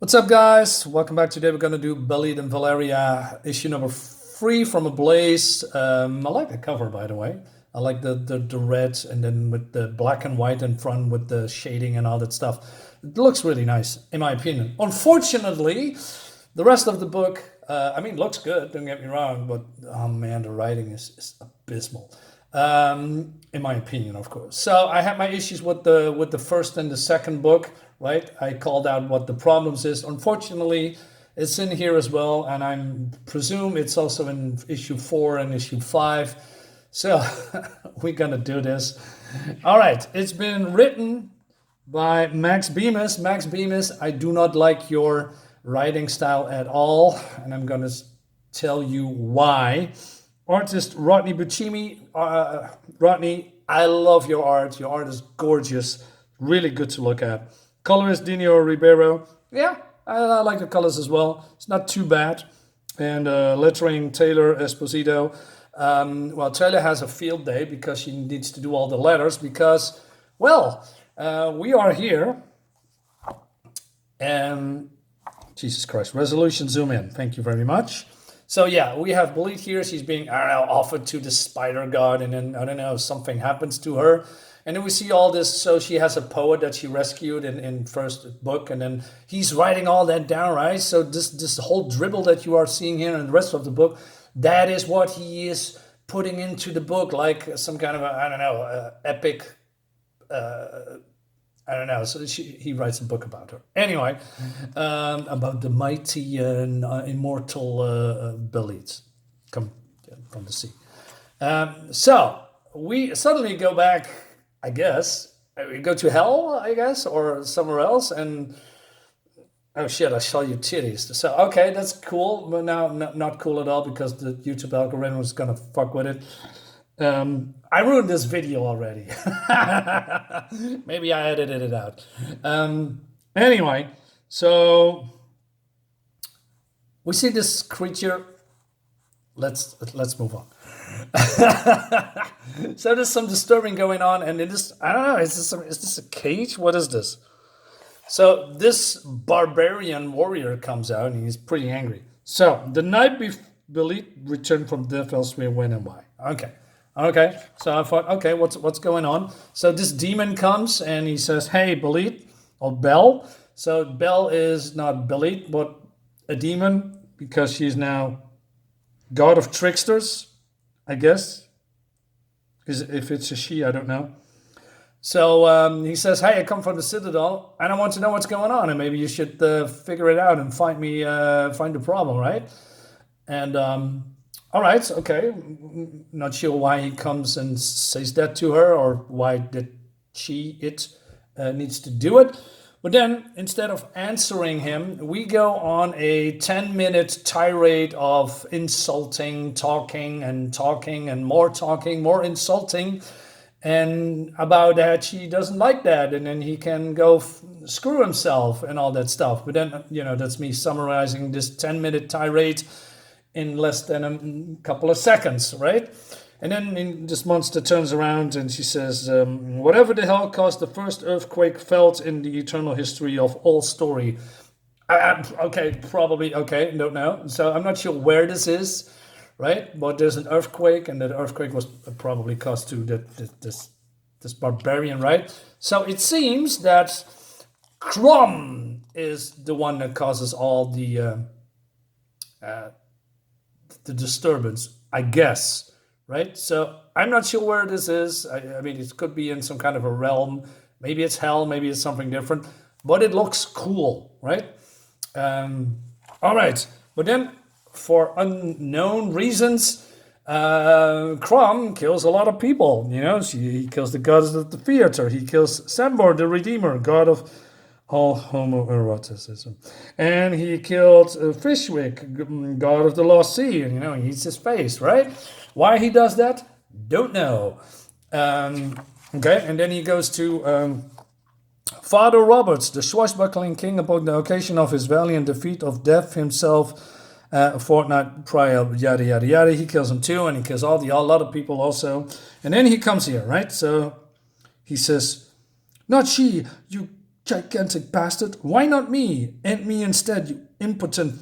What's up, guys? Welcome back. Today we're going to do Bêlit and Valeria, issue number 3 from Ablaze. I like the cover, by the way. I like the red and then with the black and white in front with the shading and all that stuff. It looks really nice, in my opinion. Unfortunately, the rest of the book, looks good, don't get me wrong, but oh man, the writing is abysmal. In my opinion, of course. So I had my issues with the first and the second book, right? I called out what the problems is. Unfortunately, it's in here as well, and I presume it's also in issue 4 and issue 5. So we're gonna do this. All right, it's been written by Max Bemis. Max Bemis, I do not like your writing style at all, and I'm gonna tell you why. Artist Rodney Buchemi. Rodney, I love your art. Your art is gorgeous, really good to look at. Colorist Dino Ribeiro. Yeah, I like the colors as well. It's not too bad. And lettering Taylor Esposito. Well, Taylor has a field day because she needs to do all the letters because, well, we are here. And Jesus Christ, resolution zoom in. Thank you very much. So yeah, we have Bêlit here. She's being, offered to the spider god, and then, I don't know, something happens to her. And then we see all this, so she has a poet that she rescued in first book, and then he's writing all that down, right? So this whole dribble that you are seeing here in the rest of the book, that is what he is putting into the book, like some kind of, epic, so he writes a book about her. Anyway, about the mighty and immortal Bêlit come from the sea. So we suddenly go back, I guess. We go to hell, I guess, or somewhere else. And oh shit, I saw your titties. So okay, that's cool, but now not cool at all because the YouTube algorithm is gonna fuck with it. I ruined this video already. Maybe I edited it out. Anyway, so we see this creature. Let's move on. So there's some disturbing going on, and it is, I don't know, is this a cage? What is this? So this barbarian warrior comes out and he's pretty angry. So the night Bêlit returned from death elsewhere, when and why? Okay, so I thought, okay, what's going on? So this demon comes and he says, hey, Bêlit, or Bel. So Bel is not Bêlit, but a demon, because she's now god of tricksters, I guess. Because if it's a she, I don't know. So he says, hey, I come from the Citadel, and I want to know what's going on, and maybe you should figure it out and find the problem, right? And all right, okay. Not sure why he comes and says that to her, or why did it needs to do it. But then, instead of answering him, we go on a 10-minute tirade of insulting, talking, and more insulting, and about that she doesn't like that, and then he can go screw himself and all that stuff. But then, that's me summarizing this 10-minute tirade in less than a couple of seconds, right? And then this monster turns around and she says, whatever the hell caused the first earthquake felt in the eternal history of all story. Okay, probably, okay, don't know. So I'm not sure where this is, right? But there's an earthquake, and that earthquake was probably caused to this barbarian, right? So it seems that Crom is the one that causes all the disturbance, I guess, right? So I'm not sure where this is. I mean, it could be in some kind of a realm. Maybe it's hell, maybe it's something different, but it looks cool, right? All right, but then for unknown reasons, Crom kills a lot of people. He kills the gods of the theater. He kills Sambor, the Redeemer, god of all homoeroticism. And he killed Fishwick, god of the lost sea, and he eats his face, right? Why he does that? Don't know. Okay, and then he goes to Father Roberts, the swashbuckling king, upon the occasion of his valiant defeat of Death himself a fortnight prior, yada yada yada. He kills him too, and he kills a lot of people also. And then he comes here, right? So he says, not she, you gigantic bastard. Why not me? And me instead, you impotent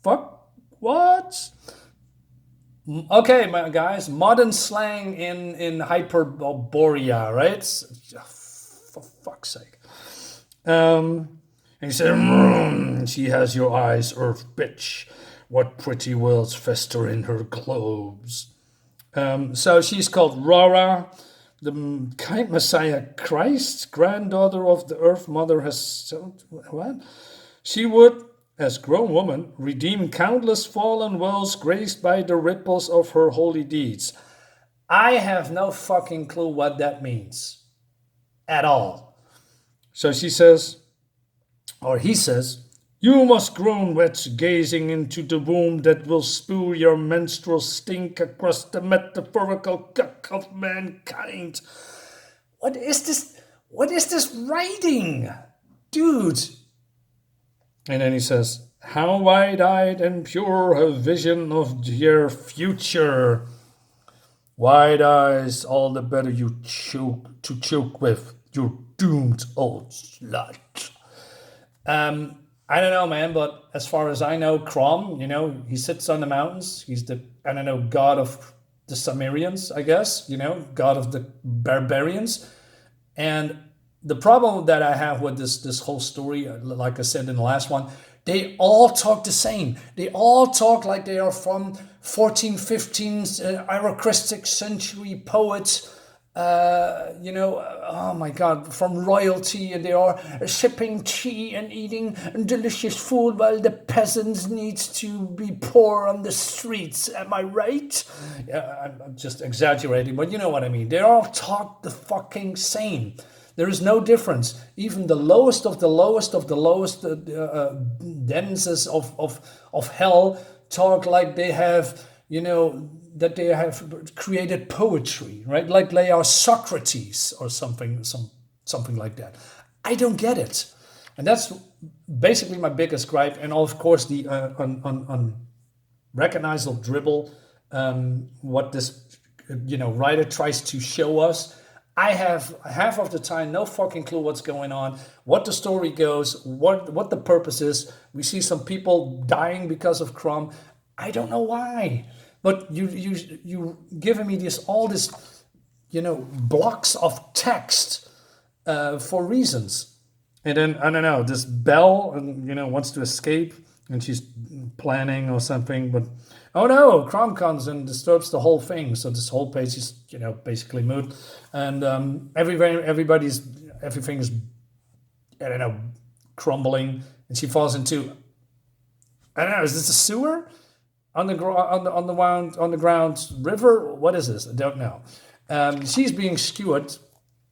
fuck. What? Okay, my guys, modern slang in Hyperborea, right? For fuck's sake. And he said, she has your eyes, earth bitch. What pretty worlds fester in her globes. So she's called Rora, the kind Messiah Christ, granddaughter of the Earth Mother has... What? She would, as grown woman, redeem countless fallen worlds graced by the ripples of her holy deeds. I have no fucking clue what that means. At all. So she says, or he says, you must groan wet, gazing into the womb that will spew your menstrual stink across the metaphorical cuck of mankind. What is this? What is this writing? Dude. And then he says, how wide-eyed and pure her vision of your future. Wide eyes, all the better you choke with, you doomed old slut. I don't know, man, but as far as I know, Crom, he sits on the mountains. He's the, god of the Sumerians, I guess, god of the barbarians. And the problem that I have with this whole story, like I said in the last one, they all talk the same. They all talk like they are from 14, 15 aristocratic century poets, oh my God, from royalty, and they are sipping tea and eating delicious food while the peasants need to be poor on the streets. Am I right? Yeah, I'm just exaggerating, but you know what I mean. They all talk the fucking same. There is no difference. Even the lowest of the lowest of the lowest denizens of hell talk like they have, that they have created poetry, right? Like they are Socrates or something like that. I don't get it. And that's basically my biggest gripe. And of course, the unrecognizable dribble, what this, writer tries to show us. I have half of the time no fucking clue what's going on, what the story goes, what the purpose is. We see some people dying because of Crom. I don't know why. But you giving me all this, blocks of text for reasons. And then, I don't know, this Belle, wants to escape, and she's planning or something, but oh no, Crom comes and disturbs the whole thing. So this whole page is, basically moot. And everything is, crumbling, and she falls into, I don't know, is this a sewer? On the ground river? What is this? I don't know. She's being skewered.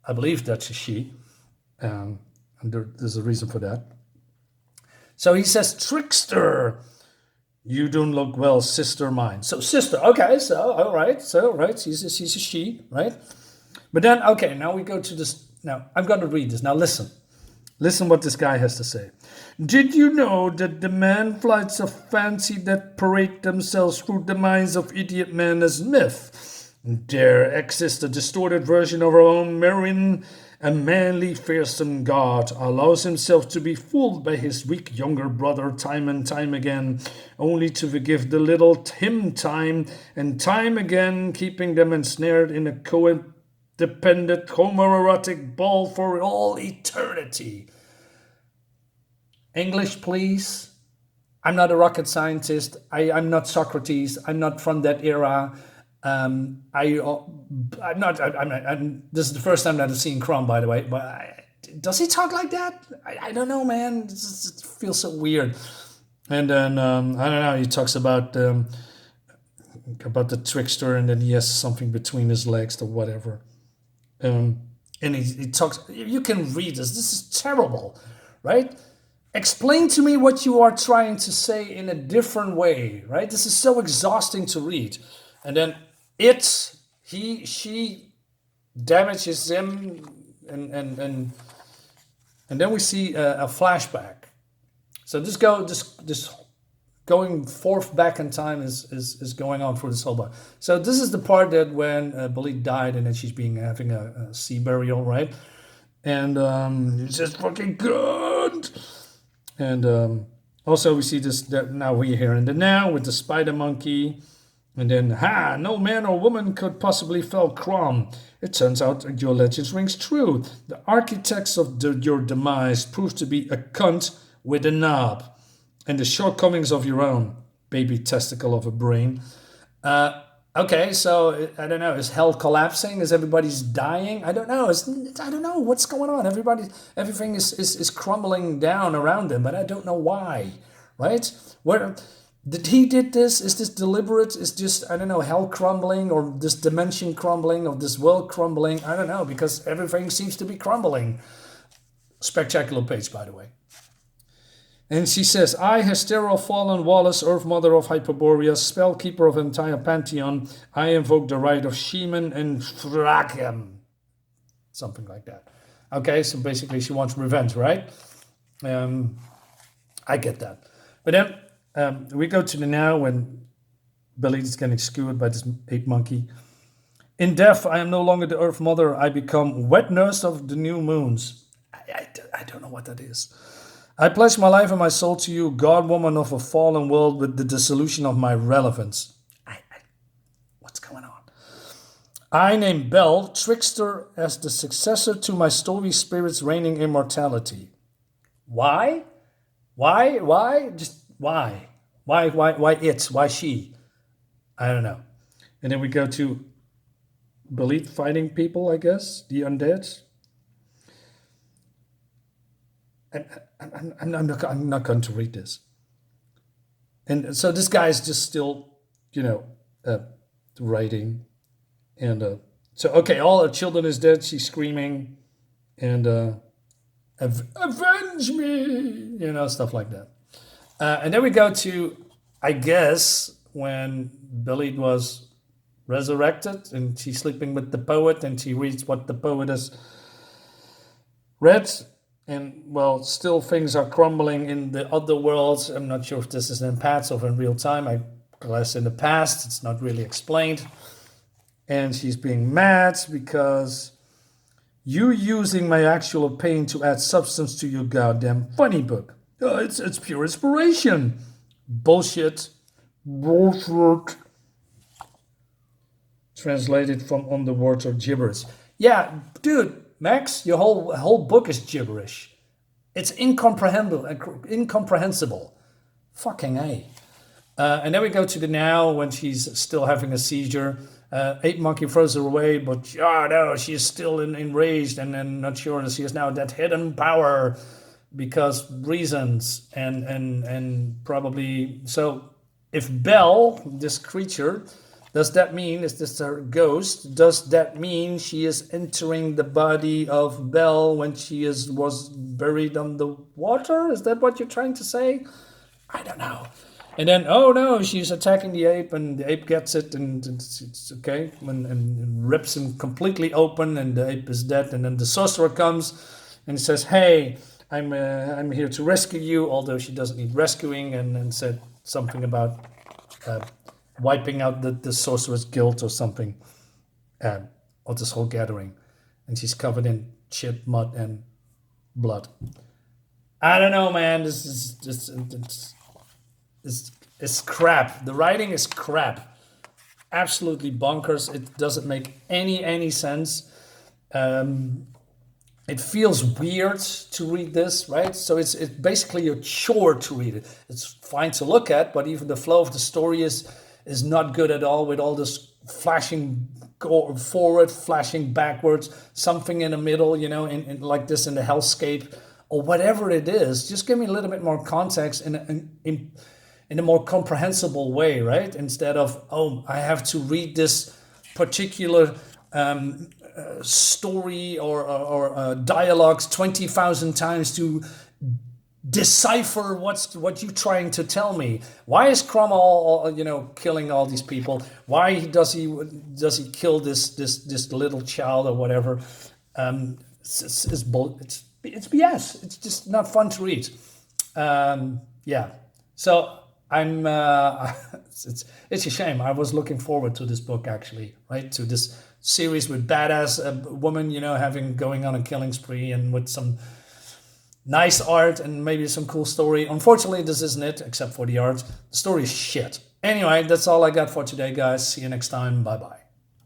I believe that's a she. And there's a reason for that. So he says, trickster, you don't look well, sister mine. So sister, okay, so all right, she's a she, right? But then, okay, now we go to this. Now I'm going to read this. Now listen what this guy has to say. Did you know that the man flights of fancy that parade themselves through the minds of idiot men as myth? There exists a distorted version of our own Merrin, a manly, fearsome god, allows himself to be fooled by his weak younger brother time and time again, only to forgive the little him time and time again, keeping them ensnared in a codependent homoerotic ball for all eternity. English, please. I'm not a rocket scientist. I'm not Socrates. I'm not from that era. I'm not. This is the first time that I've seen Crom, by the way. But does he talk like that? I don't know, man. It feels so weird. And then I don't know. He talks about the trickster, and then he has something between his legs or whatever. And he talks. You can read this. This is terrible, right? Explain to me what you are trying to say in a different way, right? This is so exhausting to read. And then she damages him, and then we see a flashback. So this going forth back in time is going on for this whole book. So this is the part that when Bêlit died, and then she's having a sea burial, right? and it's just fucking good. And also we see this that now we're here in the now with the spider monkey, and then no man or woman could possibly fell Crom. It turns out that your legend rings true. The architects of your demise proved to be a cunt with a knob, and the shortcomings of your own baby testicle of a brain. Okay, so I don't know. Is hell collapsing? Is everybody's dying? I don't know. I don't know what's going on. Everything is crumbling down around him, but I don't know why. Right? Where did he did this? Is this deliberate? Is just I don't know hell crumbling or this dimension crumbling or this world crumbling? I don't know because everything seems to be crumbling. Spectacular page, by the way. And she says, I, Hystera Fallen Wallace, Earth Mother of Hyperborea, Spellkeeper of entire Pantheon, I invoke the right of Sheeman and Thrakem. Something like that. Okay, so basically she wants revenge, right? I get that. But then we go to the now when Bêlit is getting skewered by this ape monkey. In death, I am no longer the Earth Mother. I become wet nurse of the new moons. I don't know what that is. I pledge my life and my soul to you, God-woman of a fallen world with the dissolution of my relevance. What's going on? I name Bel, trickster, as the successor to my story spirit's reigning immortality. Why? Why? Just why? Why it? Why she? I don't know. And then we go to Bêlit fighting people, I guess, the undead. I'm not going to read this. And so this guy is just still, writing. And so, okay, all her children is dead. She's screaming. And avenge me, stuff like that. And then we go to, I guess, when Bêlit was resurrected and she's sleeping with the poet and she reads what the poet has read. And, well, still things are crumbling in the other worlds. I'm not sure if this is in past or in real time. I guess in the past, it's not really explained. And she's being mad because you using my actual pain to add substance to your goddamn funny book. It's pure inspiration. Bullshit. Translated from underwater gibberish. Yeah, dude. Max, your whole book is gibberish. It's incomprehensible. Fucking A. And then we go to the now when she's still having a seizure. Ape monkey throws her away, but no, she is still enraged and not sure that she has now that hidden power because reasons and probably so. If Bel, this creature, does that mean, is this her ghost? Does that mean she is entering the body of Bel when she was buried underwater? Is that what you're trying to say? I don't know. And then, oh no, she's attacking the ape and the ape gets it and it's okay. And rips him completely open and the ape is dead. And then the sorcerer comes and says, hey, I'm here to rescue you, although she doesn't need rescuing, and said something about wiping out the sorcerer's guilt or something of this whole gathering. And she's covered in shit, mud, and blood. I don't know, man. This is just it's crap. The writing is crap. Absolutely bonkers. It doesn't make any sense. It feels weird to read this, right? So it's basically a chore to read it. It's fine to look at, but even the flow of the story is not good at all with all this flashing forward, flashing backwards, something in the middle, in like this in the hellscape or whatever it is. Just give me a little bit more context in a more comprehensible way, right? Instead of, I have to read this particular story or dialogues 20,000 times to decipher what you're trying to tell me. Why is Cromwell, killing all these people? Why does he kill this little child or whatever? It's BS. It's just not fun to read. Yeah. So I'm. It's a shame. I was looking forward to this book actually, right? To this series with badass woman, going on a killing spree and with some nice art and maybe some cool story. Unfortunately, this isn't it, except for the art. The story is shit. Anyway, that's all I got for today, guys. See you next time. Bye-bye.